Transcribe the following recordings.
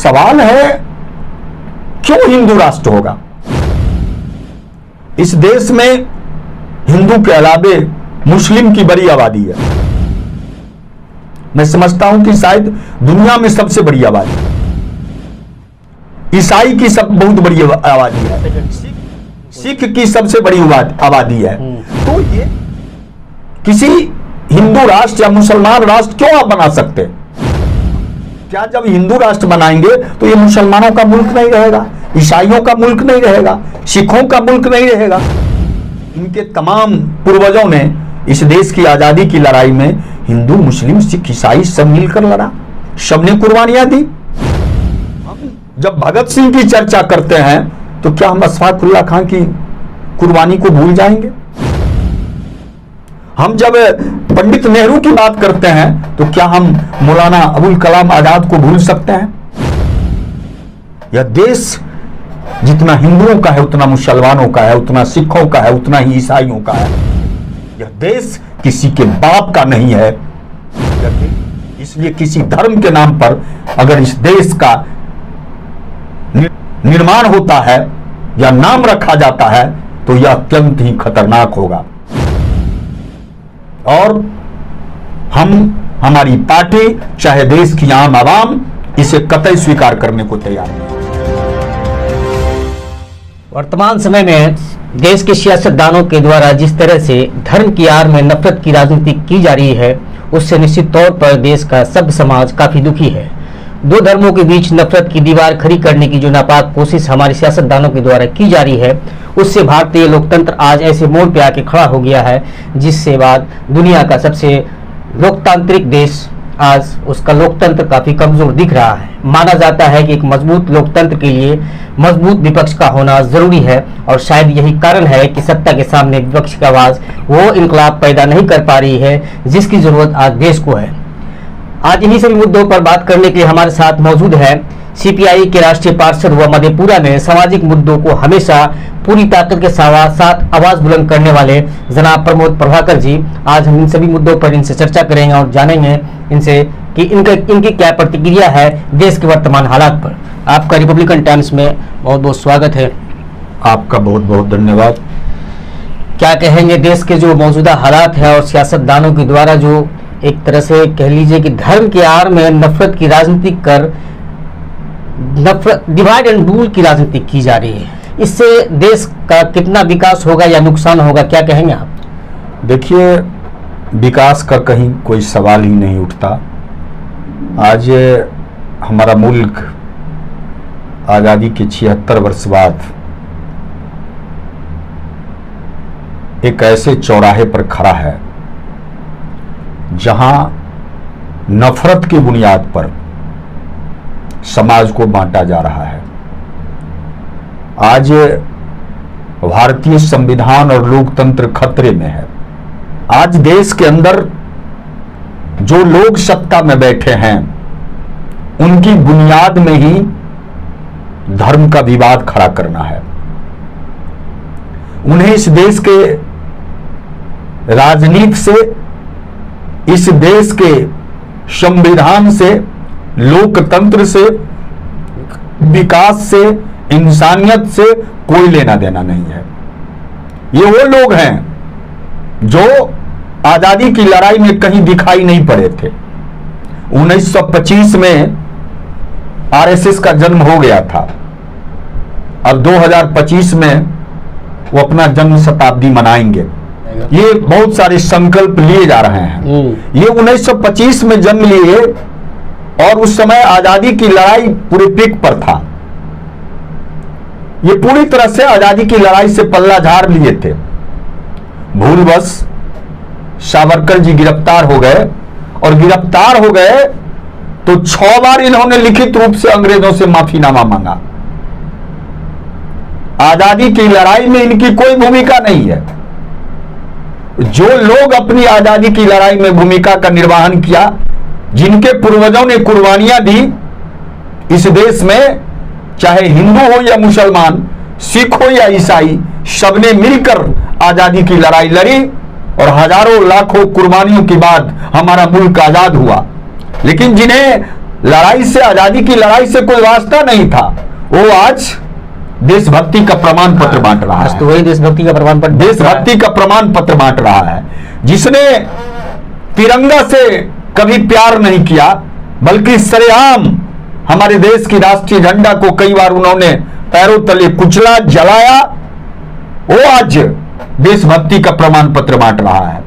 सवाल है क्यों हिंदू राष्ट्र होगा? इस देश में हिंदू के अलावे मुस्लिम की बड़ी आबादी है। मैं समझता हूं कि शायद दुनिया में सबसे बड़ी आबादी, ईसाई की बहुत बड़ी आबादी है, सिख की सबसे बड़ी आबादी है। तो ये किसी हिंदू राष्ट्र या मुसलमान राष्ट्र क्यों आप बना सकते? क्या जब हिंदू राष्ट्र बनाएंगे तो ये मुसलमानों का मुल्क नहीं रहेगा, ईसाइयों का मुल्क नहीं रहेगा, सिखों का मुल्क नहीं रहेगा? इनके तमाम पूर्वजों ने इस देश की आजादी की लड़ाई में हिंदू, मुस्लिम, सिख, ईसाई सब मिलकर लड़ा, सबने कुर्बानियां दी। हम जब भगत सिंह की चर्चा करते हैं तो क्या हम अशफाकुल्लाह खान की कुर्बानी को भूल जाएंगे? हम जब पंडित नेहरू की बात करते हैं तो क्या हम मौलाना अबुल कलाम आजाद को भूल सकते हैं? यह देश जितना हिंदुओं का है उतना मुसलमानों का है, उतना सिखों का है, उतना ही ईसाइयों का है। यह देश किसी के बाप का नहीं है। इसलिए किसी धर्म के नाम पर अगर इस देश का निर्माण होता है या नाम रखा जाता है तो यह अत्यंत ही खतरनाक होगा। और हमारी पार्टी चाहे देश की आम आवाम इसे कतई स्वीकार करने को तैयार नहीं। वर्तमान समय में देश के सियासतदानों के द्वारा जिस तरह से धर्म की आड़ में नफरत की राजनीति की जा रही है, उससे निश्चित तौर पर देश का सब समाज काफी दुखी है। दो धर्मों के बीच नफरत की दीवार खड़ी करने की जो नापाक कोशिश हमारे सियासतदानों के द्वारा की जा रही है, उससे भारतीय लोकतंत्र आज ऐसे मोड़ पे आके खड़ा हो गया है जिससे बाद दुनिया का सबसे लोकतांत्रिक देश आज उसका लोकतंत्र काफी कमजोर दिख रहा है। माना जाता है कि एक मजबूत लोकतंत्र के लिए मजबूत विपक्ष का होना जरूरी है और शायद यही कारण है कि सत्ता के सामने विपक्ष की आवाज वो इनकलाब पैदा नहीं कर पा रही है जिसकी जरूरत आज देश को है। आज इन्हीं सभी मुद्दों पर बात करने के लिए हमारे साथ मौजूद है सीपीआई के राष्ट्रीय पार्षद व मधेपुरा में सामाजिक मुद्दों को हमेशा पूरी ताकत के साथ आवाज बुलंद करने वाले जनाब प्रमोद प्रभाकर जी। आज हम इन सभी मुद्दों पर इनसे चर्चा करेंगे और जानेंगे इनसे कि इनकी क्या प्रतिक्रिया है देश के वर्तमान हालात पर। आपका रिपब्लिकन टाइम्स में बहुत बहुत स्वागत है। आपका बहुत बहुत धन्यवाद। क्या कहेंगे देश के जो मौजूदा हालात है और सियासतदानों के द्वारा जो एक तरह से कह लीजिए कि धर्म के आड़ में नफरत की राजनीति कर नफरत डिवाइड एंड रूल की राजनीति की जा रही है, इससे देश का कितना विकास होगा या नुकसान होगा, क्या कहेंगे आप? देखिए, विकास का कहीं कोई सवाल ही नहीं उठता। आज हमारा मुल्क आज़ादी के 76 वर्ष बाद एक ऐसे चौराहे पर खड़ा है जहां नफरत की बुनियाद पर समाज को बांटा जा रहा है। आज भारतीय संविधान और लोकतंत्र खतरे में है। आज देश के अंदर जो लोग सत्ता में बैठे हैं उनकी बुनियाद में ही धर्म का विवाद खड़ा करना है। उन्हें इस देश के राजनीति से, इस देश के संविधान से, लोकतंत्र से, विकास से, इंसानियत से कोई लेना देना नहीं है। ये वो लोग हैं जो आजादी की लड़ाई में कहीं दिखाई नहीं पड़े थे। 1925 में आरएसएस का जन्म हो गया था। अब 2025 में वो अपना जन्म शताब्दी मनाएंगे। ये बहुत सारे संकल्प लिए जा रहे हैं। ये 1925 में जन्म लिए और उस समय आजादी की लड़ाई पूरे पीक पर था। ये पूरी तरह से आजादी की लड़ाई से पल्ला झाड़ लिए थे। भूलवश सावरकर जी गिरफ्तार हो गए और गिरफ्तार हो गए तो 6 बार इन्होंने लिखित रूप से अंग्रेजों से माफीनामा मांगा। आजादी की लड़ाई में इनकी कोई भूमिका नहीं है। जो लोग अपनी आजादी की लड़ाई में भूमिका का निर्वहन किया, जिनके पूर्वजों ने कुर्बानियां दी इस देश में, चाहे हिंदू हो या मुसलमान, सिख हो या ईसाई, सबने मिलकर आजादी की लड़ाई लड़ी और हजारों लाखों कुर्बानियों के बाद हमारा मुल्क आजाद हुआ। लेकिन जिन्हें लड़ाई से, आजादी की लड़ाई से कोई वास्ता नहीं था, वो आज देशभक्ति का प्रमाण पत्र बांट रहा आज है। तो वही देशभक्ति का प्रमाण पत्र, देशभक्ति का प्रमाण पत्र बांट रहा है। जिसने तिरंगा से कभी प्यार नहीं किया, बल्कि सरेआम हमारे देश की राष्ट्रीय झंडा को कई बार उन्होंने पैरों तले कुचला, जलाया, वो आज देशभक्ति का प्रमाण पत्र बांट रहा है।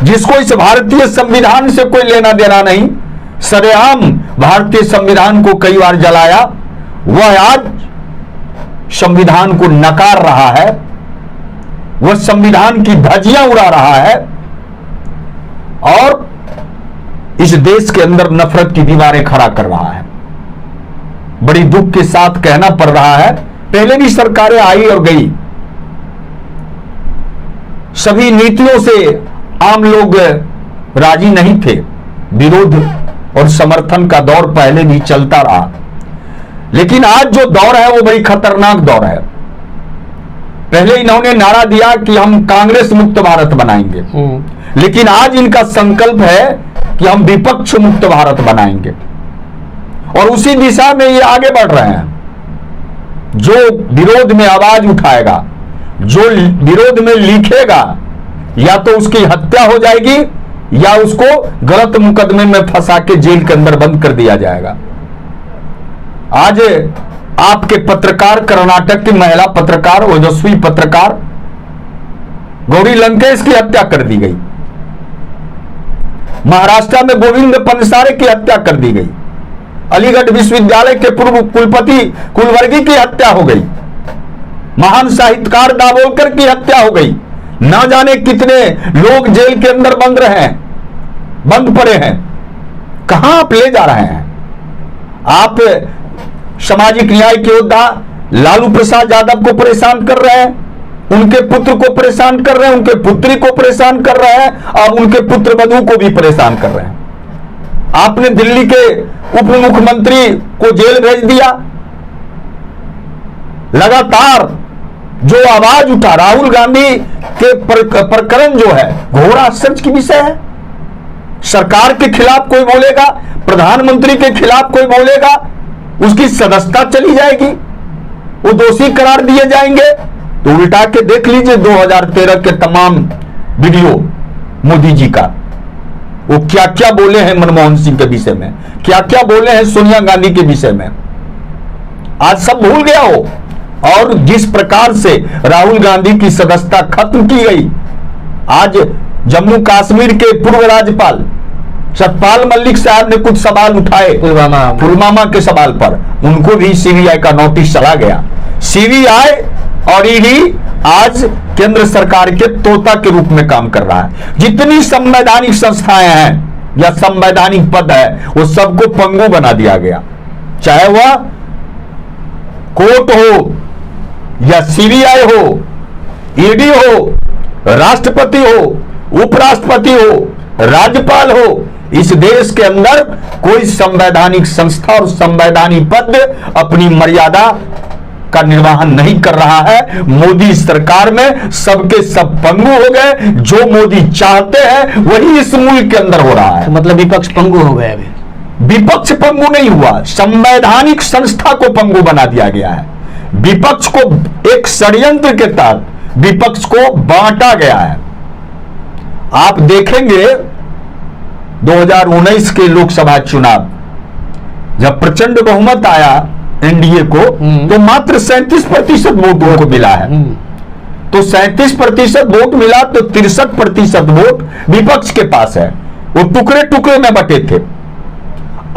जिसको इस भारतीय संविधान से कोई लेना देना नहीं, सरेआम भारतीय संविधान को कई बार जलाया, वह आज संविधान को नकार रहा है, वह संविधान की धज्जियां उड़ा रहा है और इस देश के अंदर नफरत की दीवारें खड़ा कर रहा है। बड़ी दुख के साथ कहना पड़ रहा है, पहले भी सरकारें आई और गई, सभी नीतियों से आम लोग राजी नहीं थे, विरोध और समर्थन का दौर पहले भी चलता रहा, लेकिन आज जो दौर है वो बड़ी खतरनाक दौर है। पहले इन्होंने नारा दिया कि हम कांग्रेस मुक्त भारत बनाएंगे, लेकिन आज इनका संकल्प है कि हम विपक्ष मुक्त भारत बनाएंगे और उसी दिशा में ये आगे बढ़ रहे हैं। जो विरोध में आवाज उठाएगा, जो विरोध में लिखेगा, या तो उसकी हत्या हो जाएगी या उसको गलत मुकदमे में फंसा के जेल के अंदर बंद कर दिया जाएगा। आज आपके पत्रकार, कर्नाटक की महिला पत्रकार, ओजस्वी पत्रकार गौरी लंकेश की हत्या कर दी गई, महाराष्ट्र में गोविंद पनसारे की हत्या कर दी गई, अलीगढ़ विश्वविद्यालय के पूर्व कुलपति कुलवर्गी की हत्या हो गई, महान साहित्यकार दाभोलकर की हत्या हो गई, ना जाने कितने लोग जेल के अंदर बंद रहे हैं, बंद पड़े हैं। कहां आप ले जा रहे हैं? आप सामाजिक न्याय के योद्धा लालू प्रसाद यादव को परेशान कर रहे हैं, उनके पुत्र को परेशान कर रहे हैं, उनके पुत्री को परेशान कर रहे हैं और उनके पुत्र वधू को भी परेशान कर रहे हैं। आपने दिल्ली के उप मुख्यमंत्री को जेल भेज दिया। लगातार जो आवाज उठा, राहुल गांधी के प्रकरण जो है घोर आश्चर्य की विषय है। सरकार के खिलाफ कोई बोलेगा, प्रधानमंत्री के खिलाफ कोई बोलेगा, उसकी सदस्यता चली जाएगी, वो दोषी करार दिए जाएंगे। तो उल्टा के देख लीजिए 2013 के तमाम वीडियो मोदी जी का, वो क्या क्या बोले हैं मनमोहन सिंह के विषय में, क्या क्या बोले हैं सोनिया गांधी के विषय में, आज सब भूल गया हो। और जिस प्रकार से राहुल गांधी की सदस्यता खत्म की गई, आज जम्मू कश्मीर के पूर्व राज्यपाल सतपाल मलिक साहब ने कुछ सवाल उठाए पुलवामा के सवाल पर, उनको भी सीबीआई का नोटिस चला गया। सीबीआई और ईडी आज केंद्र सरकार के तोता के रूप में काम कर रहा है। जितनी संवैधानिक संस्थाएं हैं या संवैधानिक पद है, वो सबको पंगु बना दिया गया, चाहे वह कोर्ट हो या सीबीआई हो, ईडी हो, राष्ट्रपति हो, उपराष्ट्रपति हो, राज्यपाल हो। इस देश के अंदर कोई संवैधानिक संस्था और संवैधानिक पद अपनी मर्यादा का निर्वहन नहीं कर रहा है। मोदी सरकार में सबके सब पंगु हो गए, जो मोदी चाहते हैं वही इस मुल्क के अंदर हो रहा है। तो मतलब विपक्ष पंगु हो गया अभी? विपक्ष पंगु नहीं हुआ, संवैधानिक संस्था को पंगु बना दिया गया है। विपक्ष को एक षड्यंत्र के तहत विपक्ष को बांटा गया है। आप देखेंगे 2019 के लोकसभा चुनाव, जब प्रचंड बहुमत आया एनडीए को, तो मात्र 37% वोटों को मिला है। तो 37% वोट मिला, तो 63% वोट विपक्ष के पास है। वो टुकड़े टुकड़े में बटे थे।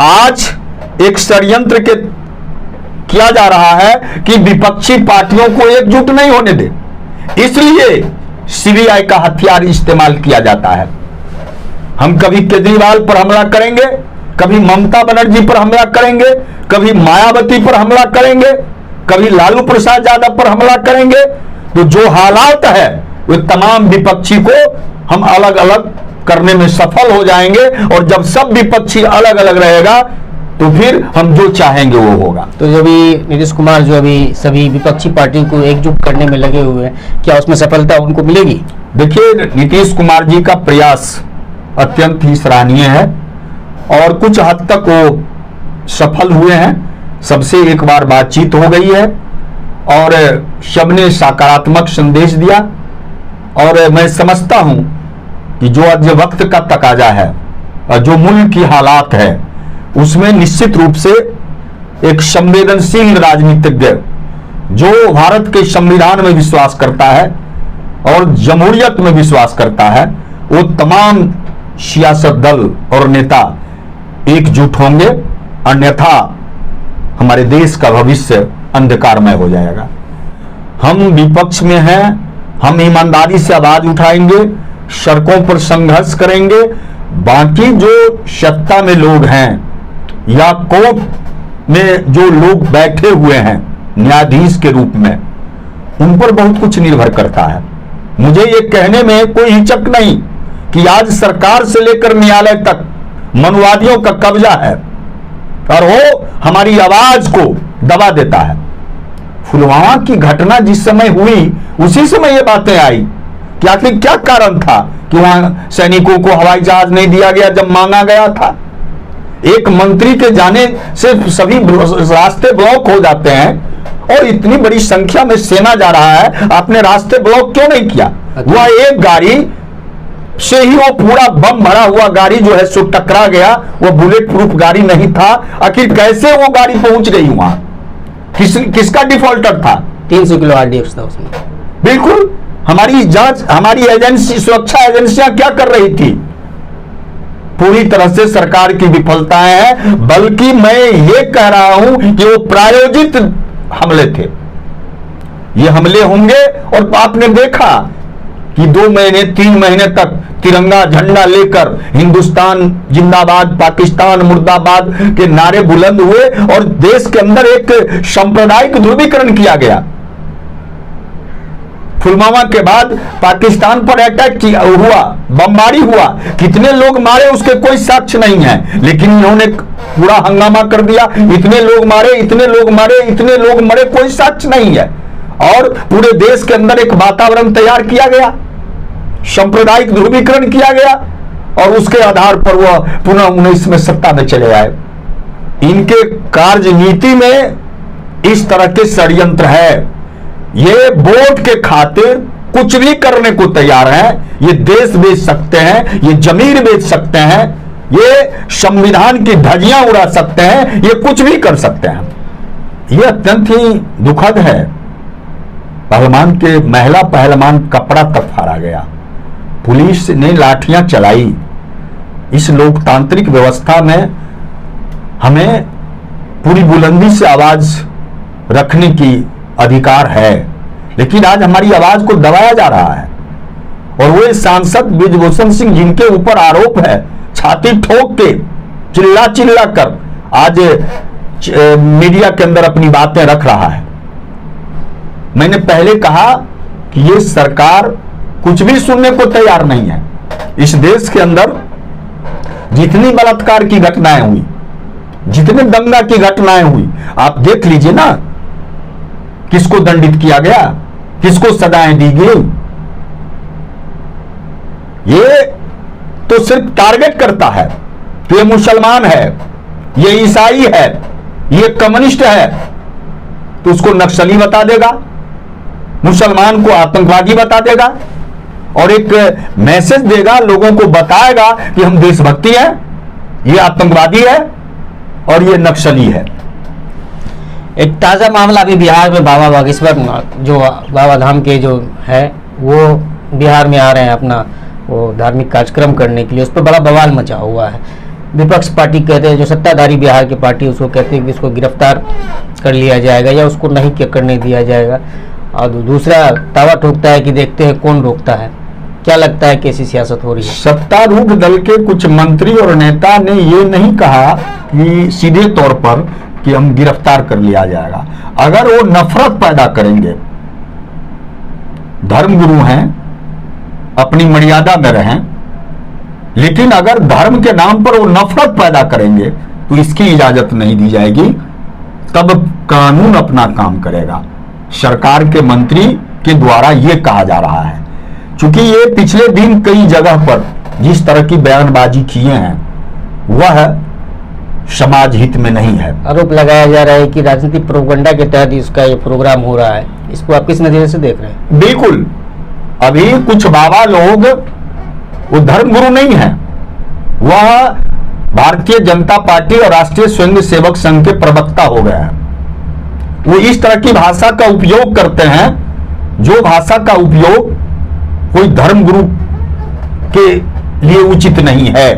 आज एक षड्यंत्र के किया जा रहा है कि विपक्षी पार्टियों को एकजुट नहीं होने दे, इसलिए सीबीआई का हथियार इस्तेमाल किया जाता है। हम कभी केजरीवाल पर हमला करेंगे, कभी ममता बनर्जी पर हमला करेंगे, कभी मायावती पर हमला करेंगे, कभी लालू प्रसाद यादव पर हमला करेंगे। तो जो हालात है वो तमाम विपक्षी को हम अलग अलग करने में सफल हो जाएंगे, और जब सब विपक्षी अलग अलग रहेगा तो फिर हम जो चाहेंगे वो होगा। तो जो भी नीतीश कुमार जो अभी सभी विपक्षी पार्टियों को एकजुट करने में लगे हुए हैं, क्या उसमें सफलता उनको मिलेगी? देखिए, नीतीश कुमार जी का प्रयास अत्यंत ही सराहनीय है और कुछ हद तक वो सफल हुए हैं, सबसे एक बार बातचीत हो गई है और सबने सकारात्मक संदेश दिया। और मैं समझता हूं कि जो आज वक्त का तकाजा है और जो मुल्क की हालात है उसमें निश्चित रूप से एक संवेदनशील राजनीतिज्ञ जो भारत के संविधान में विश्वास करता है और जमहूरियत में विश्वास करता है, वो तमाम सियासत दल और नेता एकजुट होंगे, अन्यथा हमारे देश का भविष्य अंधकारमय हो जाएगा। हम विपक्ष में हैं, हम ईमानदारी से आवाज उठाएंगे, सड़कों पर संघर्ष करेंगे। बाकी जो सत्ता में लोग हैं या कोर्ट में जो लोग बैठे हुए हैं न्यायाधीश के रूप में, उन पर बहुत कुछ निर्भर करता है। मुझे ये कहने में कोई हिचक नहीं कि आज सरकार से लेकर न्यायालय तक मनुवादियों का कब्जा है और वो हमारी आवाज को दबा देता है। पुलवामा की घटना जिस समय हुई उसी समय ये बातें आई कि आखिर क्या कारण था कि वहां सैनिकों को हवाई जहाज नहीं दिया गया जब मांगा गया था। एक मंत्री के जाने से सभी रास्ते ब्लॉक हो जाते हैं और इतनी बड़ी संख्या में सेना जा रहा है, आपने रास्ते ब्लॉक क्यों नहीं किया? वह एक गाड़ी से ही वो पूरा बम भरा हुआ गाड़ी जो है सो टकरा गया, वो बुलेट प्रूफ गाड़ी नहीं था। आखिर कैसे वो गाड़ी पहुंच गई वहां? किसका डिफॉल्टर था? 300 किलो आरडीएक्स था उसमें। बिल्कुल, हमारी जांच, हमारी एजेंसी, सुरक्षा एजेंसियां क्या कर रही थी? पूरी तरह से सरकार की विफलताएं हैं। बल्कि मैं ये कह रहा हूं कि वो प्रायोजित हमले थे। ये हमले होंगे और आपने देखा कि 2 महीने 3 महीने तक तिरंगा झंडा लेकर हिंदुस्तान जिंदाबाद, पाकिस्तान मुर्दाबाद के नारे बुलंद हुए और देश के अंदर एक सांप्रदायिक ध्रुवीकरण किया गया। पुलवामा के बाद पाकिस्तान पर अटैक हुआ, बमबारी हुआ, कितने लोग मारे उसके कोई साक्ष्य नहीं है, लेकिन इन्होंने पूरा हंगामा कर दिया। इतने लोग मारे, इतने लोग मारे, इतने लोग मरे, कोई साक्ष्य नहीं है। और पूरे देश के अंदर एक वातावरण तैयार किया गया, सांप्रदायिक ध्रुवीकरण किया गया और उसके आधार पर वह पुनः 19 में सत्ता में चले आए। इनके कार्यनीति में इस तरह के षड्यंत्र है। ये वोट के खातिर कुछ भी करने को तैयार हैं। ये देश बेच सकते हैं, ये जमीन बेच सकते हैं, ये संविधान की धज्जियां उड़ा सकते हैं, ये कुछ भी कर सकते हैं। ये अत्यंत ही दुखद है। पहलवान के महिला पहलवान कपड़ा तक फाड़ा गया, पुलिस ने लाठियां चलाई। इस लोकतांत्रिक व्यवस्था में हमें पूरी बुलंदी से आवाज रखने की अधिकार है, लेकिन आज हमारी आवाज को दबाया जा रहा है। और वो सांसद ब्रिजभूषण सिंह जिनके ऊपर आरोप है, छाती ठोक के चिल्ला चिल्ला कर आज मीडिया के अंदर अपनी बातें रख रहा है। मैंने पहले कहा कि ये सरकार कुछ भी सुनने को तैयार नहीं है। इस देश के अंदर जितनी बलात्कार की घटनाएं हुई, जितने दंगा की घटनाएं हुई, आप देख लीजिए ना, किसको दंडित किया गया, किसको सजाएं दी गई। ये तो सिर्फ टारगेट करता है कि ये मुसलमान है, ये ईसाई है, ये कम्युनिस्ट है, तो उसको नक्सली बता देगा, मुसलमान को आतंकवादी बता देगा और एक मैसेज देगा, लोगों को बताएगा कि हम देशभक्ति है, ये आतंकवादी है और ये नक्सली है। एक ताज़ा मामला अभी बिहार में बाबा बागेश्वर जो बाबा धाम के जो है वो बिहार में आ रहे हैं अपना वो धार्मिक कार्यक्रम करने के लिए, उस पर बड़ा बवाल मचा हुआ है। विपक्ष पार्टी कहते हैं, जो सत्ताधारी बिहार की पार्टी उसको कहते हैं कि इसको गिरफ्तार कर लिया जाएगा या उसको नहीं करने दिया जाएगा, और दूसरा दावा ठोकता है कि देखते हैं कौन रोकता है। क्या लगता है कैसी सियासत हो रही है? सत्तारूढ़ दल के कुछ मंत्री और नेता ने ये नहीं कहा कि सीधे तौर पर कि हम गिरफ्तार कर लिया जाएगा। अगर वो नफरत पैदा करेंगे, धर्मगुरु हैं, अपनी मर्यादा में रहें, लेकिन अगर धर्म के नाम पर वो नफरत पैदा करेंगे तो इसकी इजाजत नहीं दी जाएगी। तब कानून अपना काम करेगा। सरकार के मंत्री के द्वारा ये कहा जा रहा है, क्योंकि ये पिछले दिन कई जगह पर जिस तरह की बयानबाजी किए हैं वह समाज हित में नहीं है। आरोप लगाया जा रहा है कि राजनीतिक प्रोपगंडा के तहत इसका ये प्रोग्राम हो रहा है, इसको आप किस नजरिए से देख रहे हैं? बिल्कुल, अभी कुछ बाबा लोग, वो धर्मगुरु नहीं है, वह भारतीय जनता पार्टी और राष्ट्रीय स्वयंसेवक संघ के प्रवक्ता हो गए हैं। वो इस तरह की भाषा का उपयोग करते हैं जो भाषा का उपयोग कोई धर्मगुरु के लिए उचित नहीं है।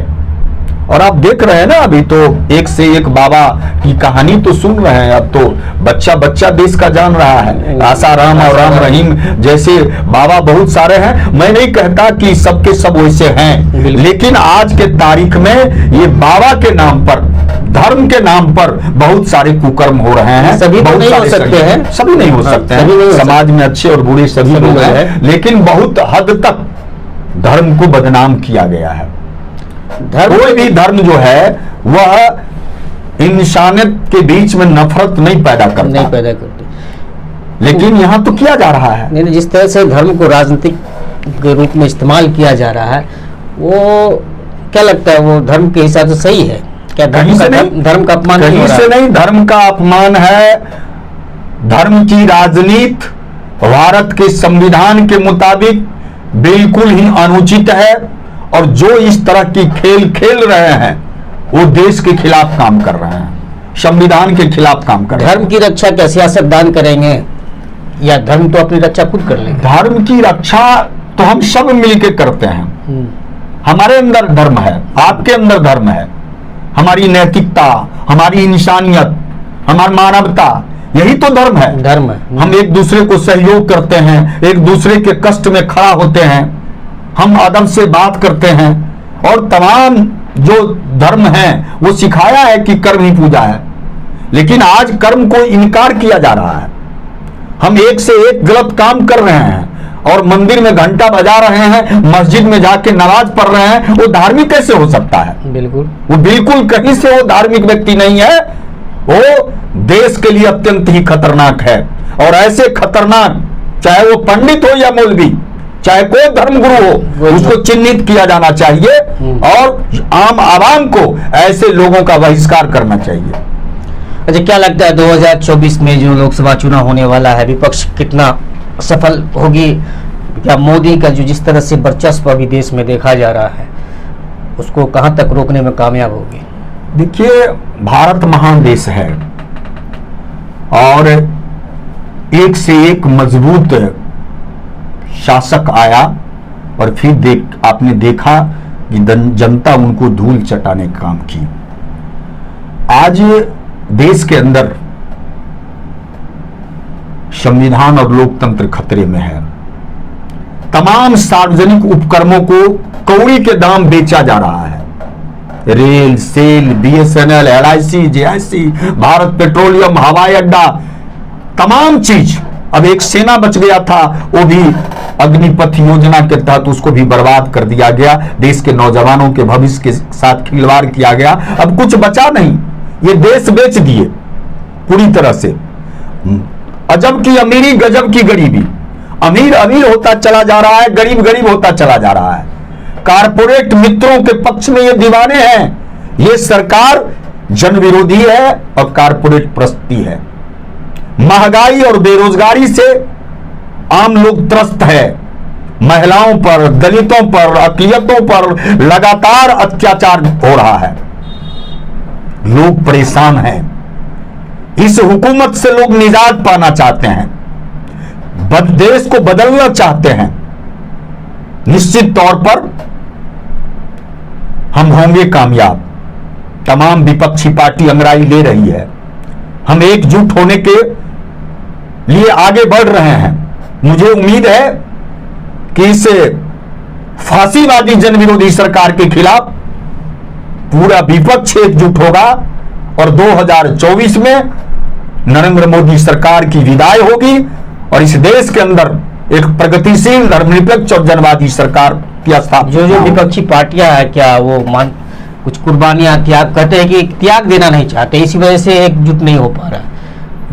और आप देख रहे हैं ना, अभी तो एक से एक बाबा की कहानी तो सुन रहे हैं। अब तो बच्चा बच्चा देश का जान रहा है। आसाराम और राम रहीम जैसे बाबा बहुत सारे हैं। मैं नहीं कहता कि सबके सब वैसे हैं, लेकिन आज के तारीख में ये बाबा के नाम पर, धर्म के नाम पर बहुत सारे कुकर्म हो रहे हैं। सभी तो नहीं हो सकते हैं, सभी नहीं हो सकते हैं। समाज में अच्छे और बुरे सभी लोग हैं, लेकिन बहुत हद तक धर्म को बदनाम किया गया है। कोई भी धर्म जो है वह इंसानियत के बीच में नफरत नहीं पैदा करती, लेकिन यहाँ तो किया जा रहा है। नहीं, जिस तरह से धर्म को राजनीतिक के रूप में इस्तेमाल किया जा रहा है, वो क्या लगता है, वो धर्म के हिसाब से सही है क्या? धर्म का अपमान कहीं से नहीं, धर्म का अपमान है। धर्म की राजनीति भारत के संविधान के मुताबिक बिल्कुल ही अनुचित है, और जो इस तरह की खेल खेल रहे हैं वो देश के खिलाफ काम कर रहे हैं, संविधान के खिलाफ काम कर रहे हैं। धर्म की रक्षा क्या सियासतदान करेंगे, या धर्म तो अपनी रक्षा खुद कर लेंगे? धर्म की रक्षा तो हम सब मिलकर करते हैं। हमारे अंदर धर्म है, आपके अंदर धर्म है, हमारी नैतिकता, हमारी इंसानियत, हमारी मानवता, यही तो धर्म है। धर्म है। हम एक दूसरे को सहयोग करते हैं, एक दूसरे के कष्ट में खड़ा होते हैं, हम अदब से बात करते हैं, और तमाम जो धर्म है वो सिखाया है कि कर्म ही पूजा है। लेकिन आज कर्म को इनकार किया जा रहा है। हम एक से एक गलत काम कर रहे हैं, और मंदिर में घंटा बजा रहे हैं, मस्जिद में जाके नमाज पढ़ रहे हैं। वो धार्मिक कैसे हो सकता है? बिल्कुल, वो बिल्कुल कहीं से वो धार्मिक व्यक्ति नहीं है। वो देश के लिए अत्यंत ही खतरनाक है, और ऐसे खतरनाक, चाहे वो पंडित हो या मौलवी, चाहे कोई धर्मगुरु हो, उसको चिन्हित किया जाना चाहिए, और आम आवाम को ऐसे लोगों का बहिष्कार करना चाहिए। अच्छा, क्या लगता है 2024 में जो लोकसभा चुनाव होने वाला है, विपक्ष कितना सफल होगी, या मोदी का जो जिस तरह से वर्चस्व अभी देश में देखा जा रहा है, उसको कहां तक रोकने में कामयाब होगी? देखिए, भारत महान देश है, और एक से एक मजबूत शासक आया, और फिर आपने देखा कि जनता उनको धूल चटाने का काम की। आज देश के अंदर संविधान और लोकतंत्र खतरे में है। तमाम सार्वजनिक उपक्रमों को कौड़ी के दाम बेचा जा रहा है। Rail, SAIL, BSNL, LIC, JIC, Bharat Petroleum, हवाई अड्डा, तमाम चीज। अब एक सेना बच गया था, वो भी अग्निपथ योजना के तहत उसको भी बर्बाद कर दिया गया। देश के नौजवानों के भविष्य के साथ खिलवाड़ किया गया। अब कुछ बचा नहीं, ये देश बेच दिए पूरी तरह से। अजब की अमीरी, गजब की गरीबी। अमीर अमीर होता चला जा रहा है, गरीब गरीब होता चला जा रहा है। कारपोरेट मित्रों के पक्ष में ये दीवाने हैं। ये सरकार जन विरोधी है और कारपोरेट प्रस्ती है। महंगाई और बेरोजगारी से आम लोग त्रस्त है। महिलाओं पर, दलितों पर, अकलियतों पर लगातार अत्याचार हो रहा है। लोग परेशान हैं। इस हुकूमत से लोग निजात पाना चाहते हैं, देश को बदलना चाहते हैं। निश्चित तौर पर हम होंगे कामयाब। तमाम विपक्षी पार्टी अंगड़ाई ले रही है। हम एकजुट होने के लिए आगे बढ़ रहे हैं। मुझे उम्मीद है कि इस फांसीवादी जन विरोधी सरकार के खिलाफ पूरा विपक्ष एकजुट होगा, और 2024 में नरेंद्र मोदी सरकार की विदाई होगी, और इस देश के अंदर एक प्रगतिशील, धर्मनिरपेक्ष और जनवादी सरकार की स्थापना। जो विपक्षी पार्टियां हैं, क्या वो कुछ कुर्बानियां त्याग करते हैं कि त्याग देना नहीं चाहते, इसी वजह से एकजुट नहीं हो पा रहा?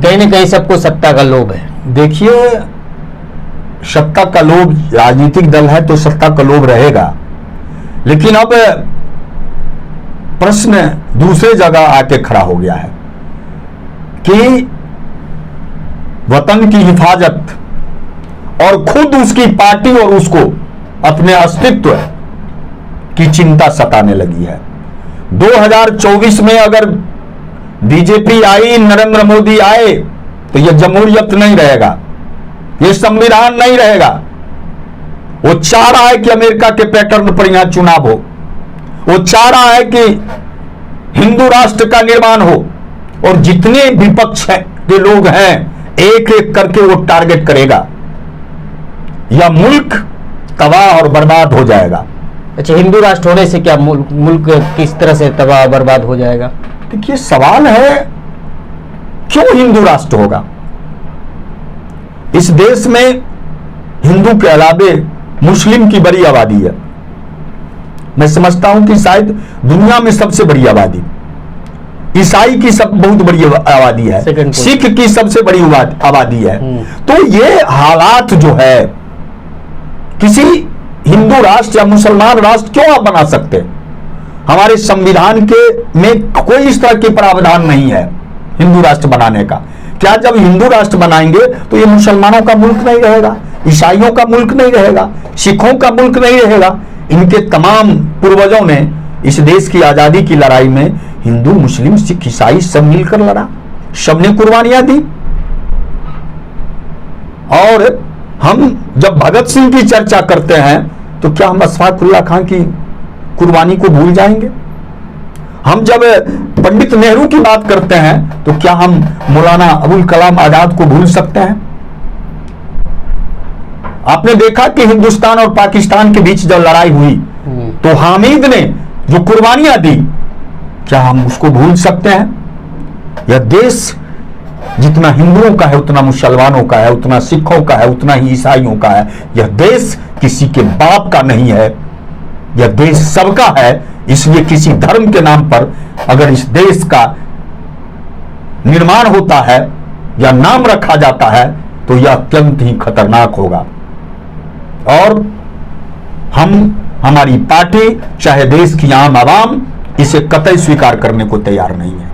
कहीं ना कहीं सबको सत्ता का लोभ है। देखिए, सत्ता का लोभ, राजनीतिक दल है तो सत्ता का लोभ रहेगा, लेकिन अब प्रश्न दूसरे जगह आके खड़ा हो गया है कि वतन की हिफाजत और खुद उसकी पार्टी और उसको अपने अस्तित्व की चिंता सताने लगी है। 2024 में अगर बीजेपी आई, नरेंद्र मोदी आए, तो यह जमहूरियत नहीं रहेगा, यह संविधान नहीं रहेगा। वो चाह रहा है कि अमेरिका के पैटर्न पर यहां चुनाव हो, वो चाह रहा है कि हिंदू राष्ट्र का निर्माण हो, और जितने विपक्ष के लोग हैं एक एक करके वो टारगेट करेगा। यह मुल्क तबाह और बर्बाद हो जाएगा। अच्छा, हिंदू राष्ट्र होने से क्या मुल्क किस तरह से तबाह बर्बाद हो जाएगा? देखिए, सवाल है क्यों हिंदू राष्ट्र होगा? इस देश में हिंदू के अलावे मुस्लिम की बड़ी आबादी है। मैं समझता हूं कि शायद दुनिया में सबसे बड़ी आबादी, ईसाई की सब बहुत बड़ी आबादी है, सिख की सबसे बड़ी आबादी है। तो ये हालात जो है, किसी हिंदू राष्ट्र या मुसलमान राष्ट्र क्यों आप बना सकते? हमारे संविधान के में कोई इस तरह के प्रावधान नहीं है हिंदू राष्ट्र बनाने का। क्या जब हिंदू राष्ट्र बनाएंगे तो ये मुसलमानों का मुल्क नहीं रहेगा, ईसाइयों का मुल्क नहीं रहेगा, सिखों का मुल्क नहीं रहेगा? इनके तमाम पूर्वजों ने इस देश की आजादी की लड़ाई में हिंदू, मुस्लिम, सिख, ईसाई सब मिलकर लड़ा, सबने कुर्बानियां दी। और हम जब भगत सिंह की चर्चा करते हैं तो क्या हम अशफाकुल्लाह खान की कुर्बानी को भूल जाएंगे? हम जब पंडित नेहरू की बात करते हैं तो क्या हम मौलाना अबुल कलाम आजाद को भूल सकते हैं? आपने देखा कि हिंदुस्तान और पाकिस्तान के बीच जब लड़ाई हुई तो हामिद ने जो कुर्बानियां दी, क्या हम उसको भूल सकते हैं? यह देश जितना हिंदुओं का है उतना मुसलमानों का है, उतना सिखों का है, उतना ही ईसाइयों का है। यह देश किसी के बाप का नहीं है, यह देश सबका है। इसलिए किसी धर्म के नाम पर अगर इस देश का निर्माण होता है या नाम रखा जाता है तो यह अत्यंत ही खतरनाक होगा। और हमारी पार्टी चाहे देश की आम आवाम इसे कतई स्वीकार करने को तैयार नहीं है।